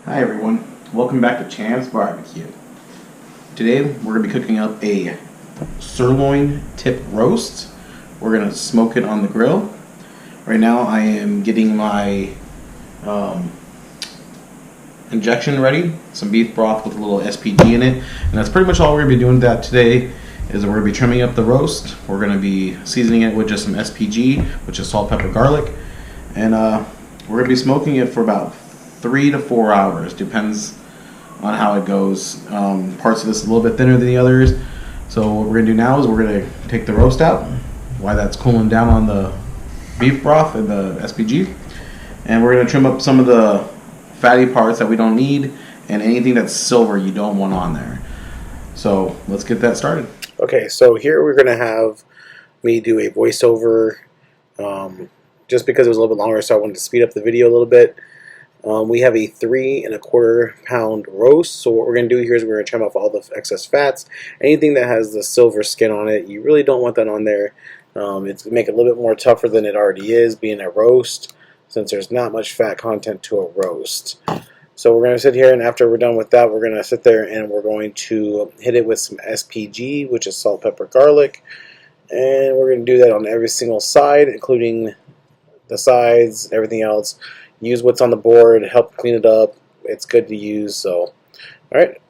Hi everyone, welcome back to Champs Barbecue. Today we're going to be cooking up a sirloin tip roast. We're going to smoke it on the grill. Right now I am getting my injection ready, some beef broth with a little SPG in it, and that's pretty much all we're going to be doing with that today. Is we're going to be trimming up the roast. We're going to be seasoning it with just some SPG, which is salt, pepper, garlic, and we're going to be smoking it for about 3 to 4 hours. Depends on how it goes. Parts of this are a little bit thinner than the others. So what we're going to do now is we're going to take the roast out while that's cooling down on the beef broth and the SPG. And we're going to trim up some of the fatty parts that we don't need and anything that's silver you don't want on there. So let's get that started. Okay, so here we're going to have me do a voiceover just because it was a little bit longer, so I wanted to speed up the video a little bit. We have a 3 1/4 pound roast, so what we're going to do here is we're going to trim off all the excess fats. Anything that has the silver skin on it, you really don't want that on there. It's going to make it a little bit more tougher than it already is, being a roast, since there's not much fat content to a roast. So we're going to sit here, and after we're done with that, we're going to sit there and we're going to hit it with some SPG, which is salt, pepper, garlic. And we're going to do that on every single side, including the sides, everything else. Use what's on the board, help clean it up. It's good to use. So, alright.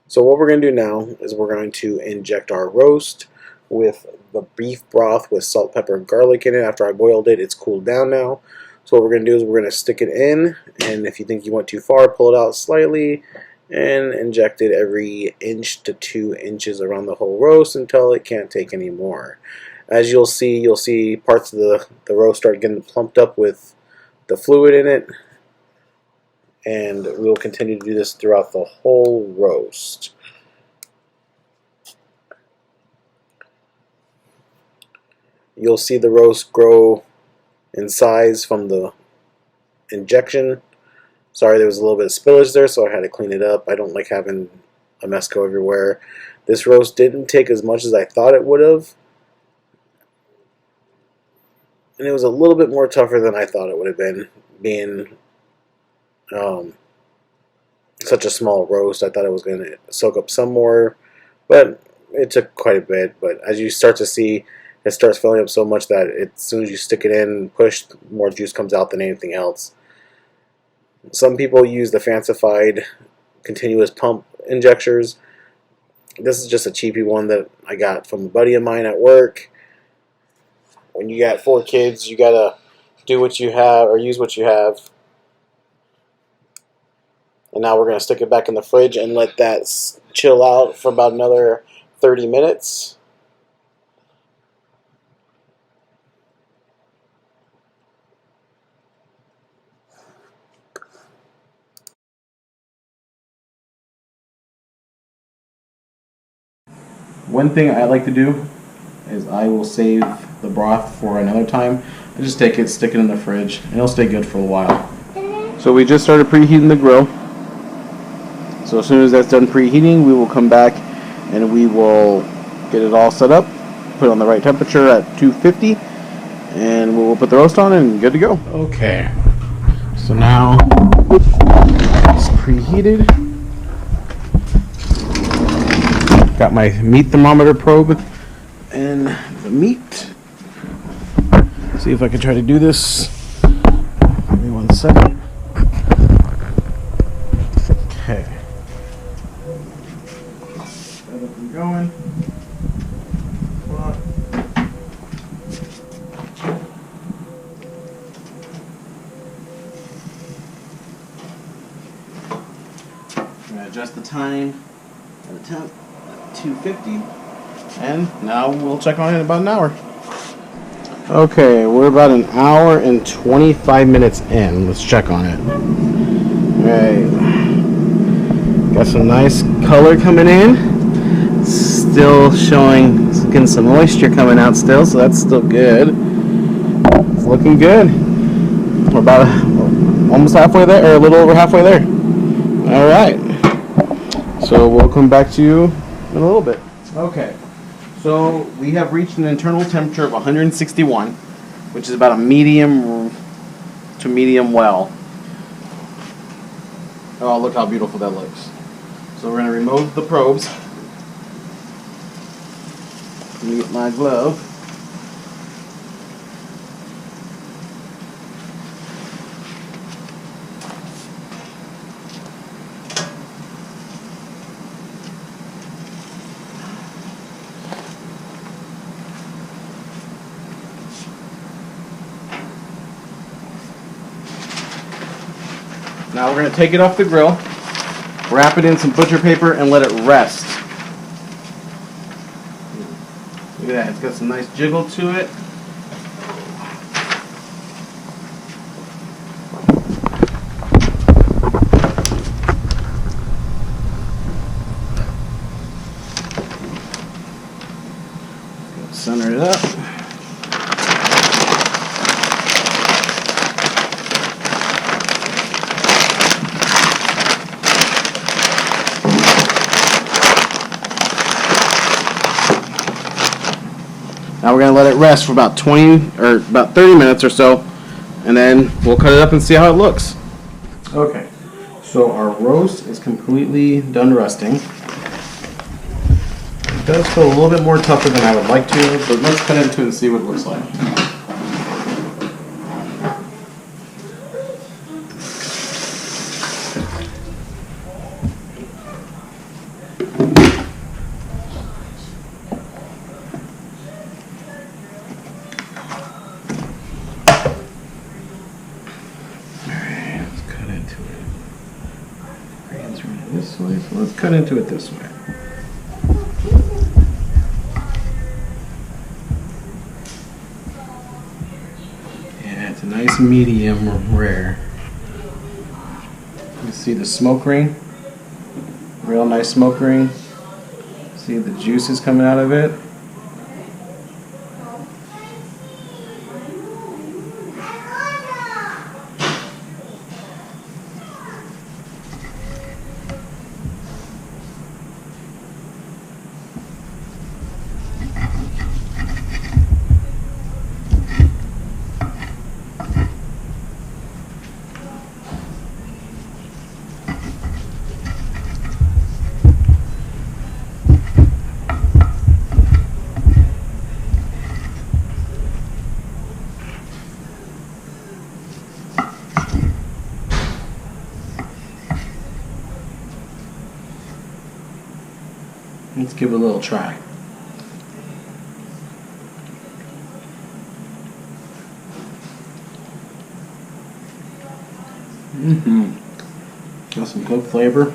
So what we're going to do now is we're going to inject our roast with the beef broth with salt, pepper, and garlic in it. After I boiled it, it's cooled down now. So what we're going to do is we're going to stick it in, and if you think you went too far, pull it out slightly and inject it every 1 to 2 inches around the whole roast until it can't take any more. As you'll see parts of the roast start getting plumped up with the fluid in it, and we'll continue to do this throughout the whole roast. You'll see the roast grow in size from the injection. Sorry, there was a little bit of spillage there, so I had to clean it up. I don't like having a mess go everywhere. This roast didn't take as much as I thought it would have. And it was a little bit more tougher than I thought it would have been, being such a small roast. I thought it was going to soak up some more, but it took quite a bit. But as you start to see, it starts filling up so much that as soon as you stick it in and push, more juice comes out than anything else. Some people use the fancified continuous pump injectors. This is just a cheapy one that I got from a buddy of mine at work. When you got 4 kids, you gotta do what you have or use what you have. And now we're gonna stick it back in the fridge and let that chill out for about another 30 minutes. One thing I like to do is I will save the broth for another time. I just take it, stick it in the fridge, and it'll stay good for a while. So we just started preheating the grill. So as soon as that's done preheating, we will come back and we will get it all set up, put it on the right temperature at 250, and we will put the roast on and good to go. Okay, so now it's preheated. Got my meat thermometer probe and the meat. See if I can try to do this. Give me 1 second. Okay. Set up and going. I'm gonna adjust the time and the temp at 250. And now we'll check on it in about an hour. Okay, we're about an hour and 25 minutes in. Let's check on it. Alright. Got some nice color coming in. Still showing, getting some moisture coming out still, so that's still good. It's looking good. We're about almost halfway there, or a little over halfway there. Alright. So we'll come back to you in a little bit. Okay. So we have reached an internal temperature of 161, which is about a medium to medium well. Oh, look how beautiful that looks. So we're going to remove the probes. Let me get my glove. Now we're going to take it off the grill, wrap it in some butcher paper, and let it rest. Look at that, it's got some nice jiggle to it. Center it up. Now we're going to let it rest for about 20 or about 30 minutes or so, and then we'll cut it up and see how it looks. Okay, so our roast is completely done roasting. It does feel a little bit more tougher than I would like to, but let's cut into it and see what it looks like. This way, so let's cut into it this way. Yeah, it's a nice medium rare. You see the smoke ring? Real nice smoke ring. See the juices coming out of it? Let's give it a little try. Got some good flavor.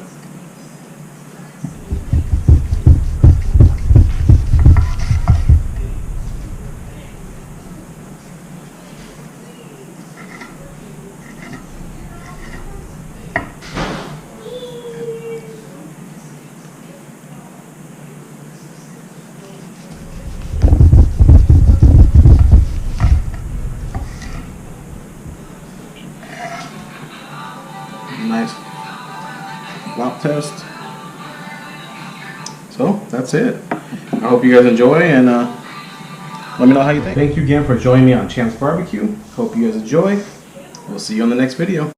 Nice flop test. So that's it. I hope you guys enjoy, and let me know how you think. Thank you again for joining me on Champ's Barbecue. Hope you guys enjoy. We'll see you on the next video.